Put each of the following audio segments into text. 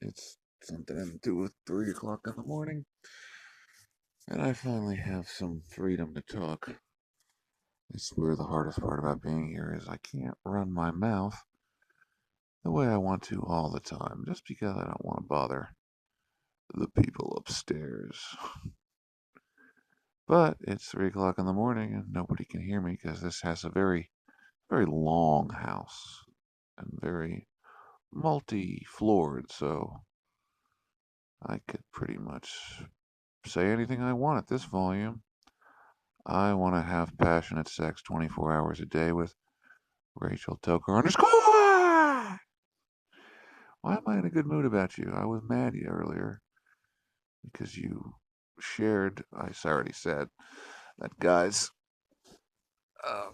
It's something in 2 or 3 o'clock in the morning, and I finally have some freedom to talk. I swear the hardest part about being here is I can't run my mouth the way I want to all the time, just because I don't want to bother the people upstairs. But it's 3 o'clock in the morning, and nobody can hear me because this has a very, very long house and very multi-floored, so I could pretty much say anything I want at this volume. I want to have passionate sex 24 hours a day with Rachel Toker underscore. Why am I in a good mood about you? I was mad earlier because you shared, I already said, that guy's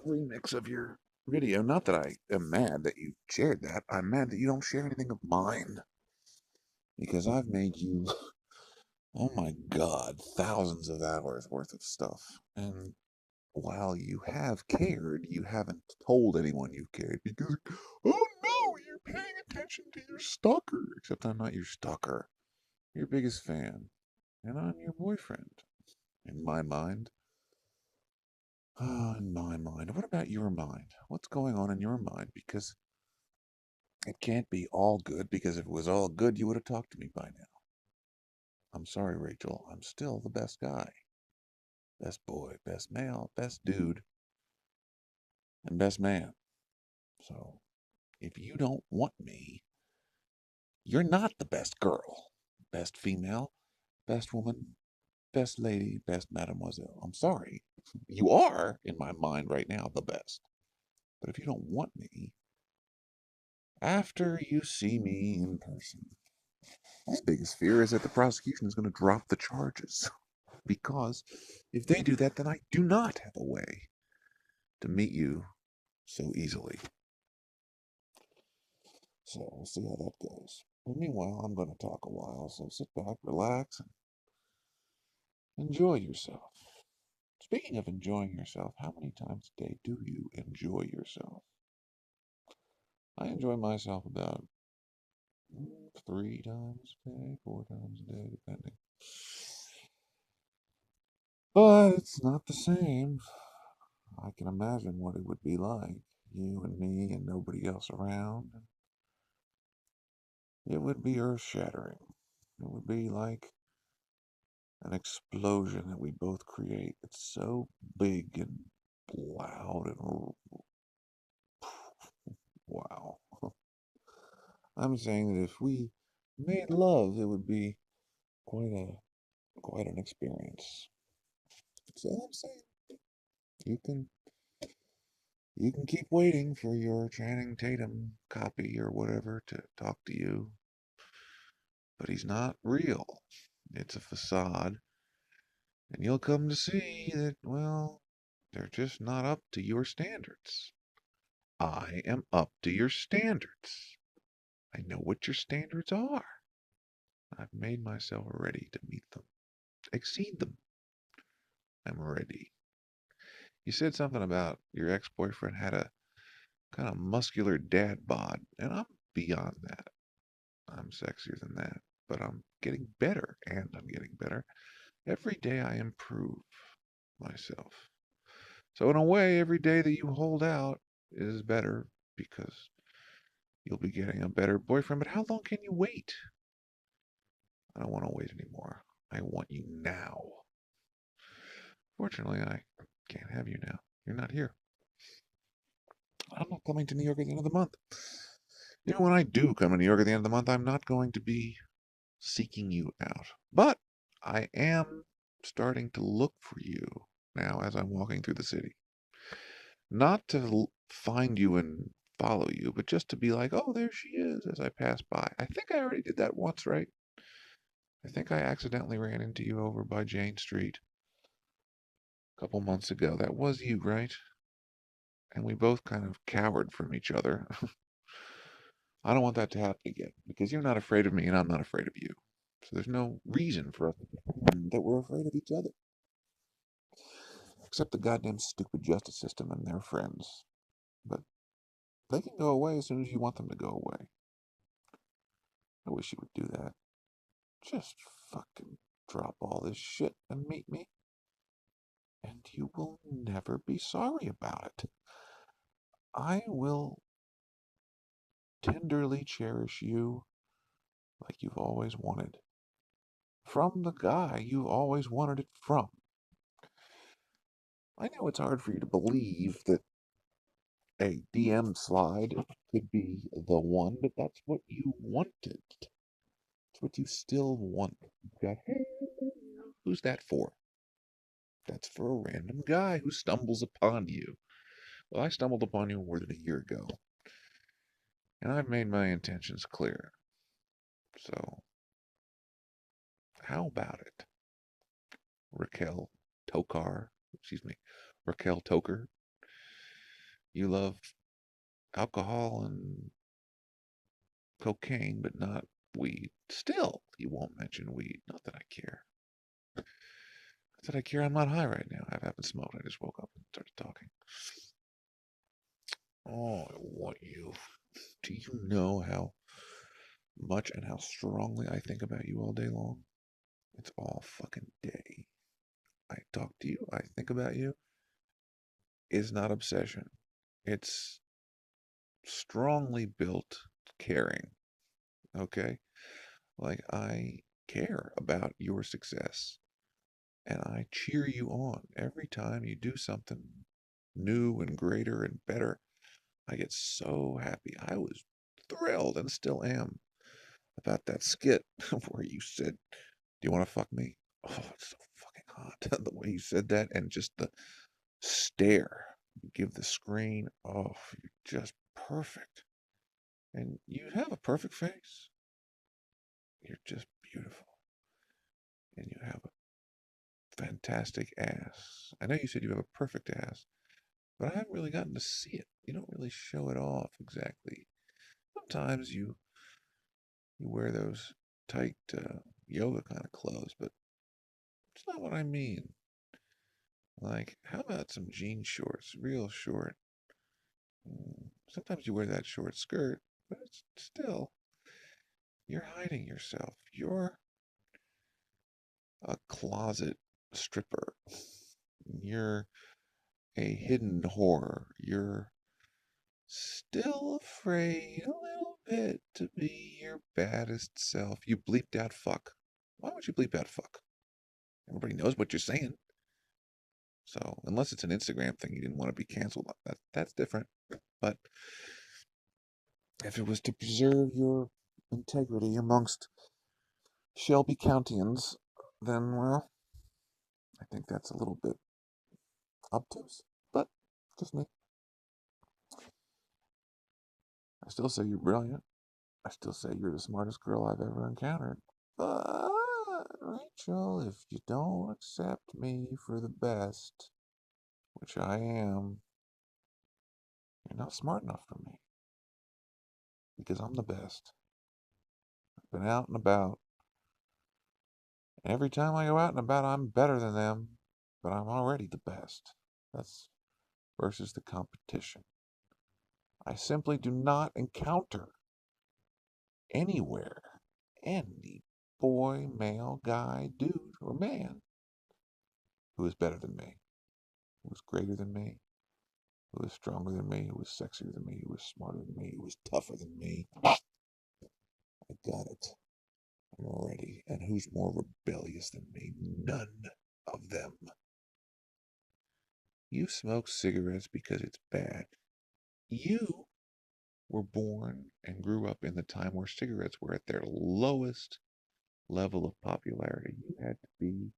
remix of your video. Not that I am mad that you shared that. I'm mad that you don't share anything of mine because I've made you, oh my God, thousands of hours worth of stuff. And while you have cared, you haven't told anyone you've cared because, oh no, you're paying attention to your stalker. Except I'm not your stalker, your biggest fan, and I'm your boyfriend. In my mind. Ah, in my mind. What about your mind? What's going on in your mind? Because it can't be all good, because if it was all good, you would have talked to me by now. I'm sorry, Rachel. I'm still the best guy. Best boy, best male, best dude, and best man. So, if you don't want me, you're not the best girl, best female, best woman, best lady, best mademoiselle. I'm sorry. You are, in my mind right now, the best. But if you don't want me, after you see me in person, my biggest fear is that the prosecution is going to drop the charges. Because if they do that, then I do not have a way to meet you so easily. So we'll see how that goes. But meanwhile, I'm going to talk a while, so sit back, relax, and enjoy yourself. Speaking of enjoying yourself, how many times a day do you enjoy yourself? I enjoy myself about 3 times a day, 4 times a day, depending. But it's not the same. I can imagine what it would be like, you and me and nobody else around. It would be earth shattering. It would be like an explosion that we both create. It's so big and loud and wow. I'm saying that if we made love, it would be quite a quite an experience. That's all I'm saying. You can you can keep waiting for your Channing Tatum copy or whatever to talk to you, but he's not real. It's a facade, and you'll come to see that, well, they're just not up to your standards. I am up to your standards. I know what your standards are. I've made myself ready to meet them, exceed them. I'm ready. You said something about your ex-boyfriend had a kind of muscular dad bod, and I'm beyond that. I'm sexier than that, but I'm getting better, and I'm getting better. Every day I improve myself. So in a way, every day that you hold out is better because you'll be getting a better boyfriend. But how long can you wait? I don't want to wait anymore. I want you now. Fortunately, I can't have you now. You're not here. I'm not coming to New York at the end of the month. Even when I do come to New York at the end of the month, I'm not going to be seeking you out. But I am starting to look for you now as I'm walking through the city. Not to find you and follow you, but just to be like, oh, there she is as I pass by. I think I already did that once, right? I think I accidentally ran into you over by Jane Street a couple months ago. That was you, right? And we both kind of cowered from each other. I don't want that to happen again because you're not afraid of me and I'm not afraid of you. So there's no reason for us that we're afraid of each other. Except the goddamn stupid justice system and their friends. But they can go away as soon as you want them to go away. I wish you would do that. Just fucking drop all this shit and meet me, and you will never be sorry about it. I will tenderly cherish you like you've always wanted. From the guy you always wanted it from. I know it's hard for you to believe that a DM slide could be the one, but that's what you wanted. It's what you still want. You got, hey, who's that for? That's for a random guy who stumbles upon you. Well, I stumbled upon you more than a year ago, and I've made my intentions clear. So, how about it? Raquel Raquel Toker. You love alcohol and cocaine, but not weed. Still, you won't mention weed. Not that I care. Not that I care. I'm not high right now. I haven't smoked. I just woke up and started talking. Oh, I want you. Do you know how much and how strongly I think about you all day long? It's all fucking day. I talk to you. I think about you. It's not obsession. It's strongly built caring. Okay? Like, I care about your success. And I cheer you on every time you do something new and greater and better. I get so happy. I was thrilled and still am about that skit where you said, "Do you want to fuck me?" Oh, it's so fucking hot. The way you said that and just the stare you give the screen. Oh, you're just perfect. And you have a perfect face. You're just beautiful. And you have a fantastic ass. I know you said you have a perfect ass, but I haven't really gotten to see it. You don't really show it off exactly. Sometimes you wear those tight yoga kind of clothes, but it's not what I mean. Like, how about some jean shorts, real short? Sometimes you wear that short skirt, but it's still, you're hiding yourself. You're a closet stripper. You're a hidden whore. You're still afraid a little bit to be your baddest self. You bleeped out fuck. Why would you bleep out fuck? Everybody knows what you're saying. So, unless it's an Instagram thing, you didn't want to be canceled. That's different. But if it was to preserve your integrity amongst Shelby Countians, then, well, I think that's a little bit obtuse. But, just me. I still say you're brilliant. I still say you're the smartest girl I've ever encountered. But, Rachel, if you don't accept me for the best, which I am, you're not smart enough for me. Because I'm the best. I've been out and about. And every time I go out and about, I'm better than them. But I'm already the best. That's versus the competition. I simply do not encounter anywhere any boy, male, guy, dude, or man who is better than me, who is greater than me, who is stronger than me, who is sexier than me, who is smarter than me, who is tougher than me. I got it. I'm ready. And who's more rebellious than me? None of them. You smoke cigarettes because it's bad. You were born and grew up in the time where cigarettes were at their lowest level of popularity. You had to be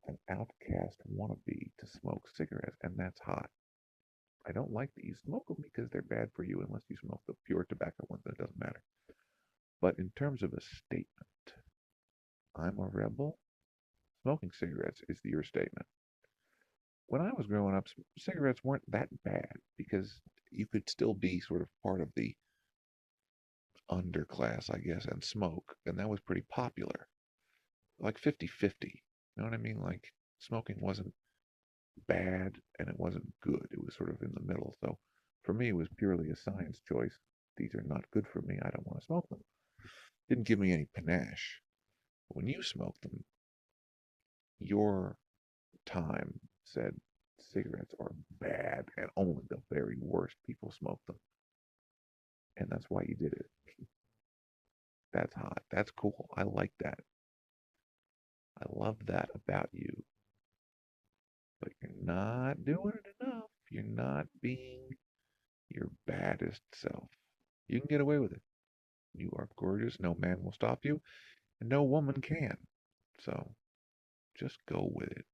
an outcast wannabe to smoke cigarettes, and that's hot. I don't like that you smoke them because they're bad for you unless you smoke the pure tobacco ones, then it doesn't matter. But in terms of a statement, I'm a rebel. Smoking cigarettes is your statement. When I was growing up, cigarettes weren't that bad because you could still be sort of part of the underclass, I guess, and smoke, and that was pretty popular. Like 50-50. You know what I mean? Like smoking wasn't bad and it wasn't good. It was sort of in the middle. So for me, it was purely a science choice. these are not good for me. I don't want to smoke them. Didn't give me any panache. When you smoked them, your time said cigarettes are bad and only the very worst people smoke them. And that's why you did it. That's hot. That's cool. I like that. I love that about you. But you're not doing it enough. You're not being your baddest self. You can get away with it. You are gorgeous. No man will stop you, and no woman can. So just go with it,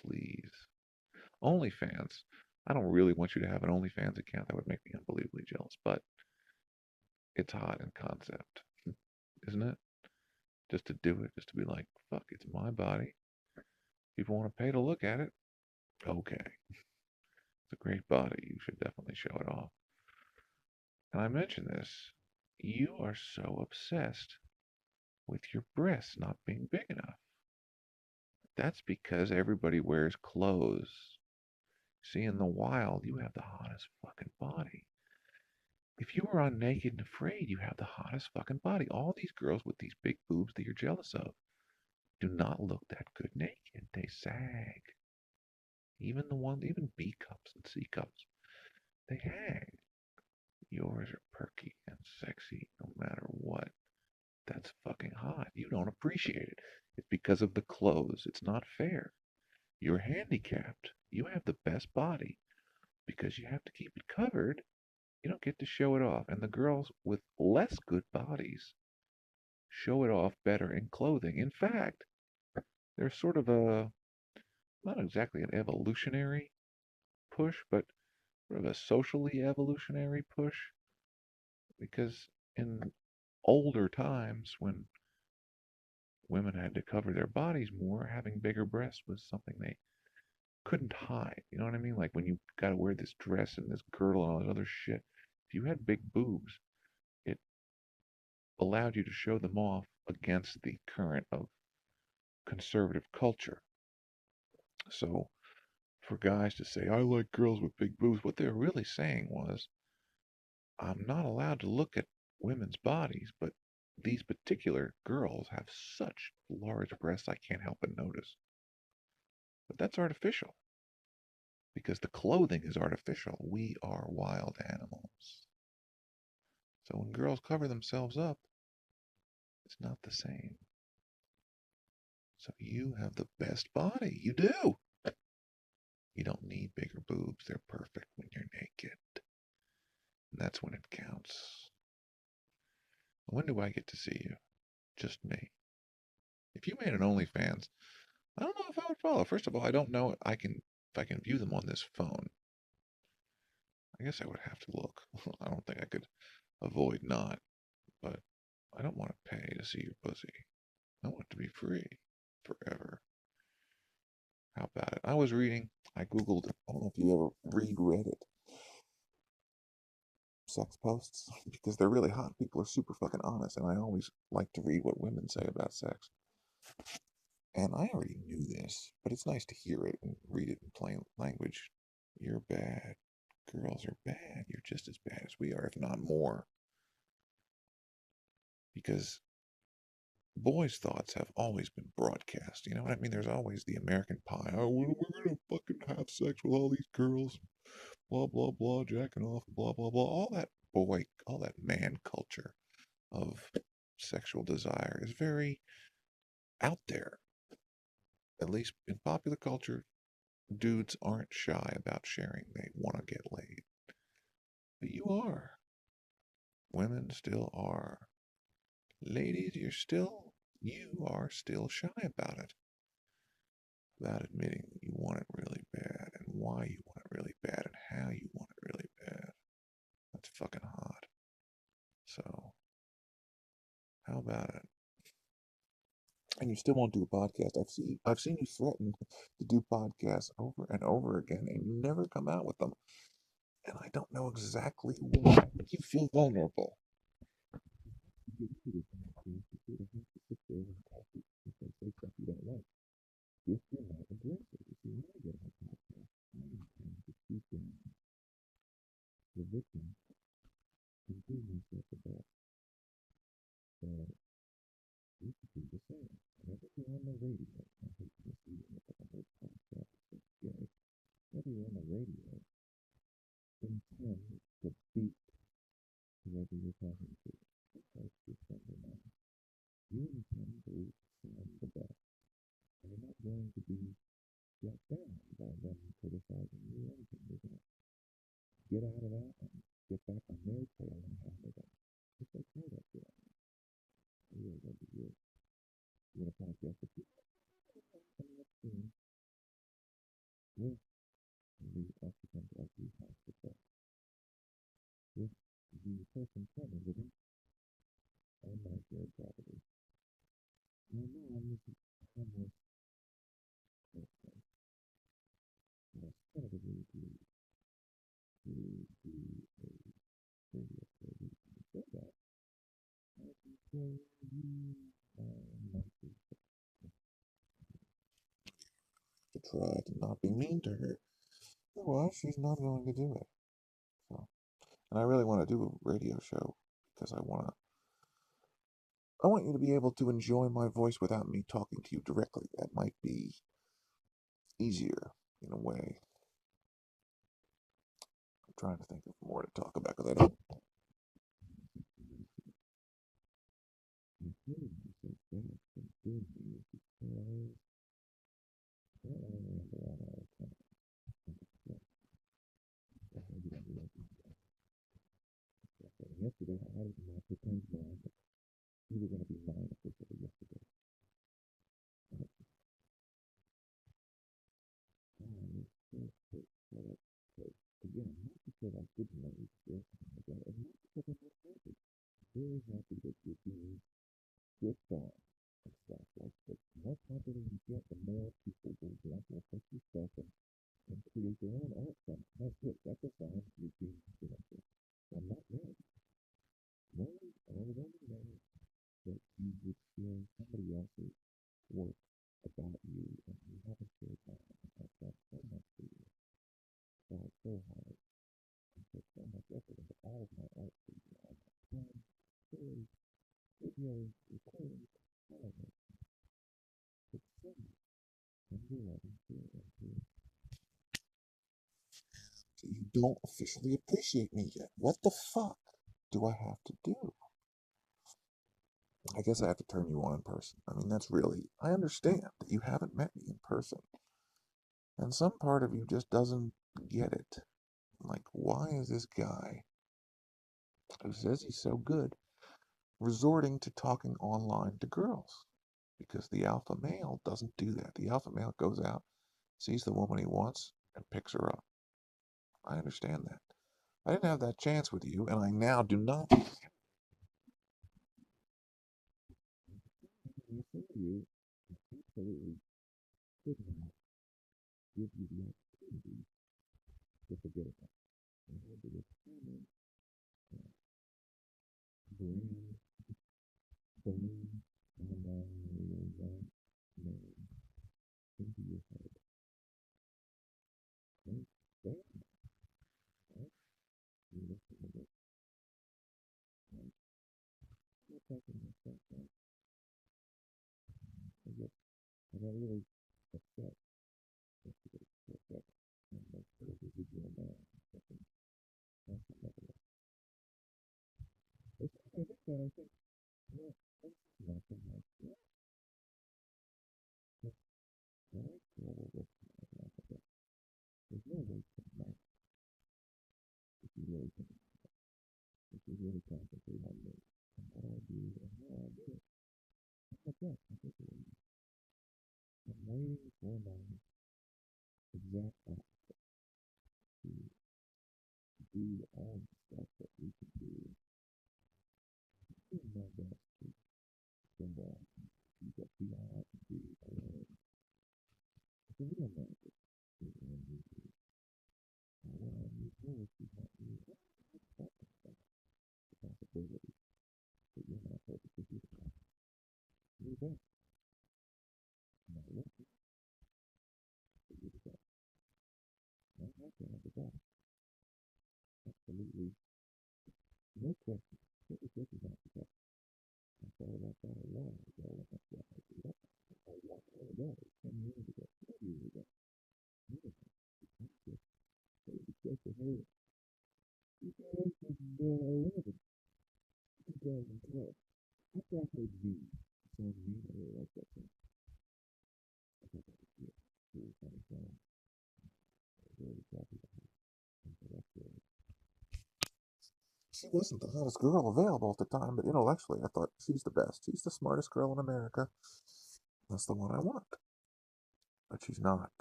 please. OnlyFans. I don't really want you to have an OnlyFans account. That would make me unbelievably jealous. But it's hot in concept, isn't it? Just to do it, just to be like, fuck, it's my body. People want to pay to look at it. Okay. It's a great body. You should definitely show it off. And I mention this. You are so obsessed with your breasts not being big enough. That's because everybody wears clothes. See, in the wild, you have the hottest fucking body. If you were on Naked and Afraid, you have the hottest fucking body. All these girls with these big boobs that you're jealous of do not look that good naked. They sag. Even the ones, even B cups and C cups, they hang. Yours are perky and sexy no matter what. That's fucking hot. You don't appreciate it. It's because of the clothes. It's not fair. You're handicapped. You have the best body because you have to keep it covered. You don't get to show it off. And the girls with less good bodies show it off better in clothing. In fact, there's sort of a, not exactly an evolutionary push, but sort of a socially evolutionary push. Because in older times, when women had to cover their bodies more, having bigger breasts was something they couldn't hide. You know what I mean? Like when you got to wear this dress and this girdle and all this other shit. If you had big boobs, it allowed you to show them off against the current of conservative culture. So for guys to say, I like girls with big boobs, what they're really saying was, I'm not allowed to look at women's bodies, but these particular girls have such large breasts I can't help but notice. But that's artificial because the clothing is artificial. We are wild animals. So when girls cover themselves up, it's not the same. So you have the best body. You do. You don't need bigger boobs. They're perfect when you're naked. And that's when it counts. When do I get to see you? Just me. If you made an OnlyFans, I don't know if I would follow. First of all, I don't know if I can view them on this phone. I guess I would have to look. I don't think I could avoid not, but I don't want to pay to see your pussy. I want it to be free forever. How about it? I was reading, I Googled, I don't know if you ever read Reddit sex posts because they're really hot. People are super fucking honest, and I always like to read what women say about sex. And I already knew this, but it's nice to hear it and read it in plain language. You're bad. Girls are bad. You're just as bad as we are, if not more. Because boys' thoughts have always been broadcast. You know what I mean? There's always the American pie. Oh, we're gonna fucking have sex with all these girls. Blah, blah, blah, jacking off, blah, blah, blah. All that man culture of sexual desire is very out there. At least in popular culture, dudes aren't shy about sharing they want to get laid. But you are. Women still are. Ladies, you are still shy about it. About admitting that you want it really bad and why you want it really bad and how you want it really bad. That's fucking hot. So, how about it? And you still won't do a podcast. I've seen you threaten to do podcasts over and over again, and you never come out with them. And I don't know exactly why. You feel vulnerable. You get into this podcast, you sort of have to sit there and talk if they say stuff you don't like. If you're not aggressive, if you want to get on a podcast, I understand to keep the victim and do myself the best that you could do the same. Whenever you're on the radio, I hate misleading it, but the whole concept is gay. Whenever you're on the radio, intend to beat whoever you're talking to. Because your friend or not, you intend to sound the best. And you're not going to be let down by them criticizing you or anything. You're going to get out of that and get back on their tail and hammer them. It's okay that you're on it. I really love to hear it. You're going to podcast with people coming up soon with the occupant of the hospital with the person currently living on my shared property. My mom is a homeless person and has tentatively agreed to do a radio show. And so that I can show you my monthly to try to not be mean to her. Otherwise, she's not going to do it. So, and I really want to do a radio show because I want you to be able to enjoy my voice without me talking to you directly. That might be easier in a way. I'm trying to think of more to talk about because I don't. I'm feeling myself bad from doing these because I don't want to ramble on all the time. Yesterday, I had it in my pretend mind that you were going to be mine officially yesterday. I was so hurt by that choice. Again, not because I didn't want you to feel something like that, and not because I'm not happy. Very happy that you're being switched on and stuff. Like, the more popular you get, the more people will want to affect your stuff and create their own art from it. That's good. That's a sign that you're being productive. I'm not mad. I was only mad that you would share somebody else's work about you and you haven't shared mine. And I've done so much for you. Tried so hard and put so much effort into all of my art for you. All my time, stories, videos, recordings, all of it. But so much. And you're letting share into it. So you don't officially appreciate me yet. What the fuck do I have to do? I guess I have to turn you on in person. I mean, that's really, I understand that you haven't met me in person. And some part of you just doesn't get it. Like, why is this guy who says he's so good resorting to talking online to girls? Because the alpha male doesn't do that. The alpha male goes out, sees the woman he wants, and picks her up. I understand that. I didn't have that chance with you, and I now do not. I say to you, I absolutely could not give you the opportunity to forget about it. I had to return brand balloon online radio young man into your head. Right? That, right? You listen to it. Right? I'm not talking myself, right? I got really upset yesterday for a second. And like, what is it doing now? Second, that's another one. It's I think that I think, well, that's nothing like that. But when I feel we're working on alphabet, there's no way to know if you really think, if you really concentrate on me and what I do and how I do it. I'm like that. I think I'm waiting for my exact opposite to do all the stuff that we can do. Doing my best to go on. You get beyond I can do alone. It's a real magic. Is when you do. And when I move forward, you help me accept the possibility that you're not perfectly beautiful. You're the best. And I love you, but you're the best. And I have to have the best. Absolutely no no question. What was this about? I thought about that a while ago when I said I grew up. I want to know 10 years ago, 12 years ago. Never mind. It was just a her 2011, 2012. I thought her V. Song V, I really like that song. I thought that was good. Really funny song. I was really happy about it. She wasn't the hottest girl available at the time, but intellectually, I thought she's the best. She's the smartest girl in America. That's the one I want. But she's not.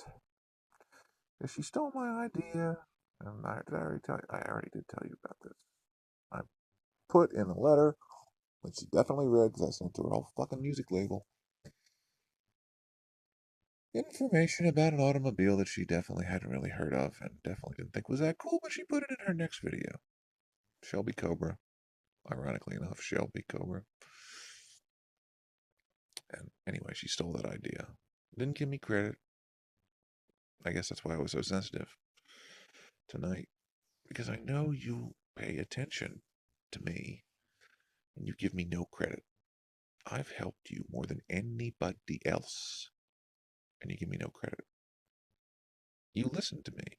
Because she stole my idea. And I already did tell you about this. I put in a letter, which she definitely read because I sent to her whole fucking music label, information about an automobile that she definitely hadn't really heard of and definitely didn't think was that cool, but she put it in her next video. Shelby Cobra. Ironically enough, Shelby Cobra. And anyway, she stole that idea. Didn't give me credit. I guess that's why I was so sensitive tonight. Because I know you pay attention to me and you give me no credit. I've helped you more than anybody else, and you give me no credit. You listen to me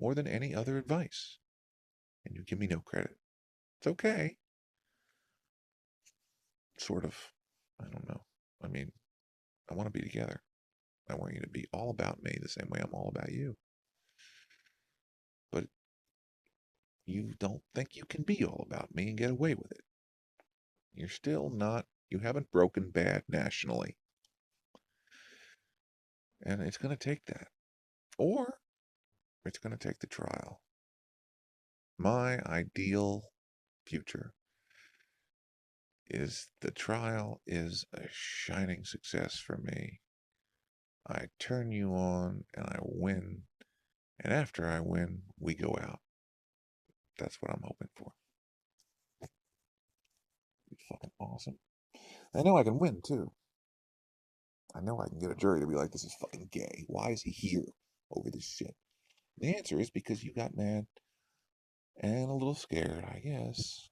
more than any other advice, and you give me no credit. It's okay. Sort of. I don't know. I mean, I want to be together. I want you to be all about me the same way I'm all about you. But you don't think you can be all about me and get away with it. You're still not, you haven't broken bad nationally. And it's going to take that. Or it's going to take the trial. My ideal future is the trial is a shining success for me. I turn you on and I win. And after I win, we go out. That's what I'm hoping for. It's fucking awesome. I know I can win too. I know I can get a jury to be like, this is fucking gay. Why is he here over this shit? The answer is because you got mad and a little scared, I guess.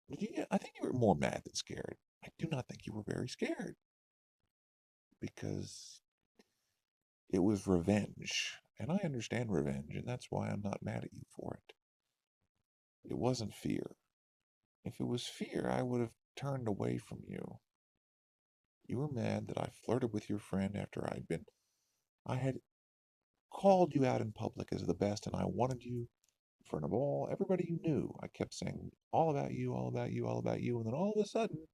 I think you were more mad than scared. I do not think you were very scared because it was revenge. And I understand revenge, and that's why I'm not mad at you for it. It wasn't fear. If it was fear, I would have turned away from you. You were mad that I flirted with your friend after I had called you out in public as the best, and I wanted you in front of everybody you knew. I kept saying all about you, all about you, all about you, and then all of a sudden,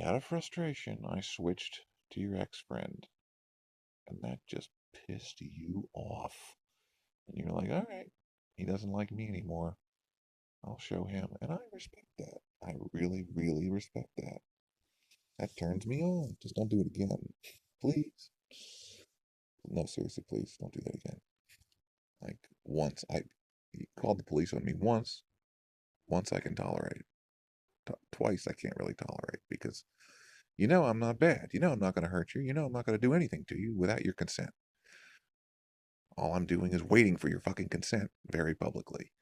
out of frustration, I switched to your ex-friend, and that just pissed you off. And you're like, all right, he doesn't like me anymore. I'll show him. And I respect that. I really, really respect that. That turns me on. Just don't do it again. Please. No, seriously, please don't do that again. Like once you called the police on me once. Once I can tolerate. Twice I can't really tolerate because I'm not bad. I'm not going to hurt you. I'm not going to do anything to you without your consent. All I'm doing is waiting for your fucking consent very publicly.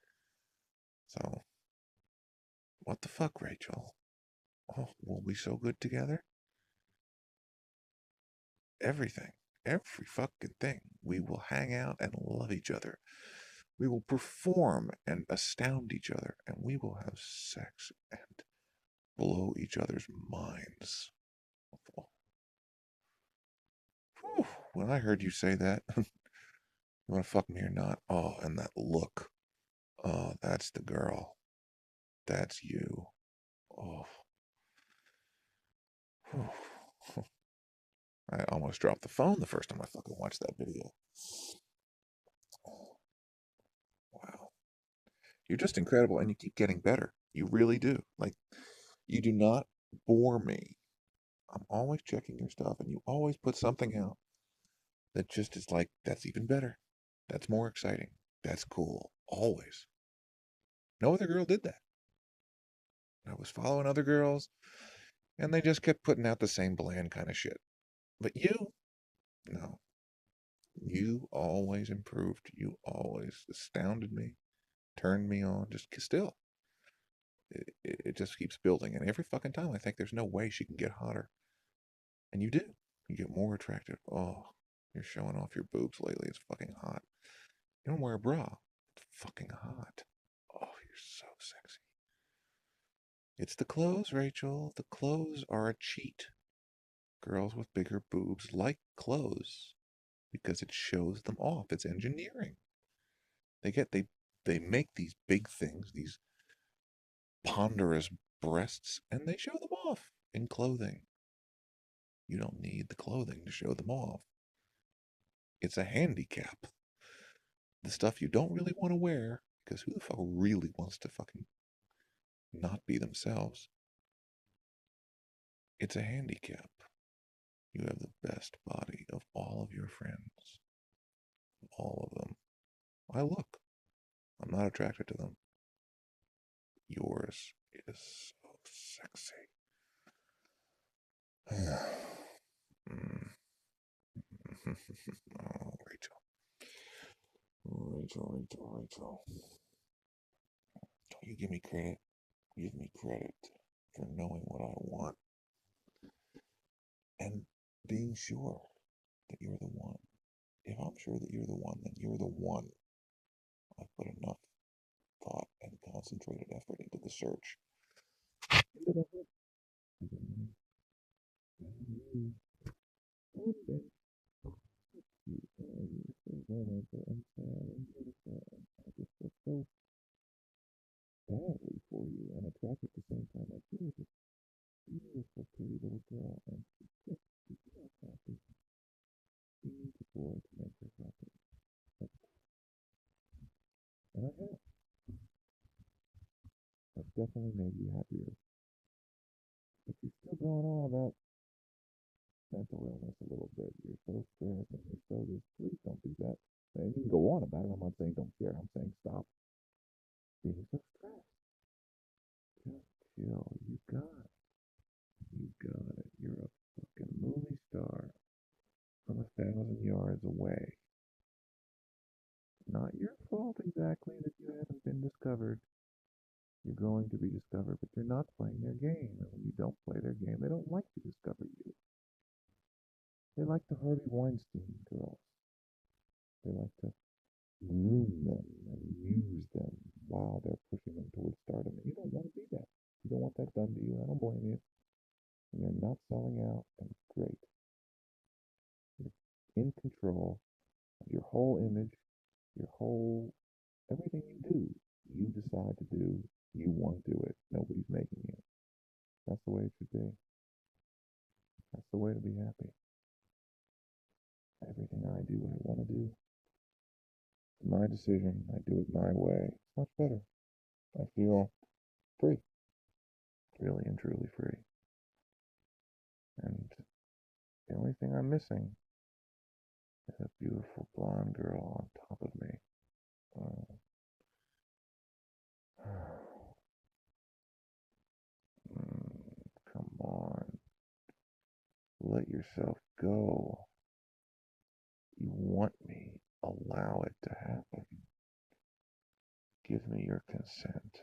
So, what the fuck, Rachel? Oh, we'll be so good together. Everything. Every fucking thing. We will hang out and love each other. We will perform and astound each other. And we will have sex and blow each other's minds. Whew. When I heard you say that, you want to fuck me or not? Oh, and that look. Oh, that's the girl. That's you. Oh. Whew. I almost dropped the phone the first time I fucking watched that video. Wow. You're just incredible and you keep getting better. You really do. Like, you do not bore me. I'm always checking your stuff and you always put something out that just is like, that's even better. That's more exciting. That's cool. Always. No other girl did that. I was following other girls and they just kept putting out the same bland kind of shit. But you, no. You always improved. You always astounded me, turned me on, just still. it just keeps building. And every fucking time I think there's no way she can get hotter. And you do. You get more attractive. Oh, you're showing off your boobs lately. It's fucking hot. You don't wear a bra. It's fucking hot. Oh, you're so sexy. It's the clothes, Rachel. The clothes are a cheat. Girls with bigger boobs like clothes because it shows them off. It's engineering. They make these big things, these ponderous breasts, and they show them off in clothing. You don't need the clothing to show them off. It's a handicap. The stuff you don't really want to wear, because who the fuck really wants to fucking not be themselves? It's a handicap. You have the best body of all of your friends. All of them. I look. I'm not attracted to them. Yours is so sexy. Mm. Oh, Rachel. Rachel. Don't you give me credit. Give me credit for knowing what I want and being sure that you're the one. If I'm sure that you're the one, then you're the one. I've put enough thought and concentrated effort into the search. I just feel so badly for you and attracted at the same time. Like you're this beautiful, pretty little girl, and she's not happy. She needs a boy to make her happy. And I have. I've definitely made you happier. But you're still going on about mental illness a little bit. You're so stressed and you're so this. Please don't do that. And you can go on about it. I'm not saying don't care. I'm saying stop being so stressed. Just chill. You got it. You got it. You're a fucking movie star from 1,000 yards away. Not your fault exactly that you haven't been discovered. You're going to be discovered, but you're not playing their game. And when you don't play their game, they don't like to discover you. They like the Harvey Weinstein girls. They like to groom them and use them while they're pushing them towards stardom. And you don't want to be that. You don't want that done to you. I don't blame you. And you're not selling out, and it's great. You're in control of your whole image, your whole everything you do. You decide to do. You want to do it. Nobody's making you. That's the way it should be. That's the way to be happy. Everything I do, I want to do. It's my decision. I do it my way. It's much better. I feel free. Really and truly free. And the only thing I'm missing is a beautiful blonde girl on top of me. Come on. Let yourself go. You want me. Allow it to happen. Give me your consent.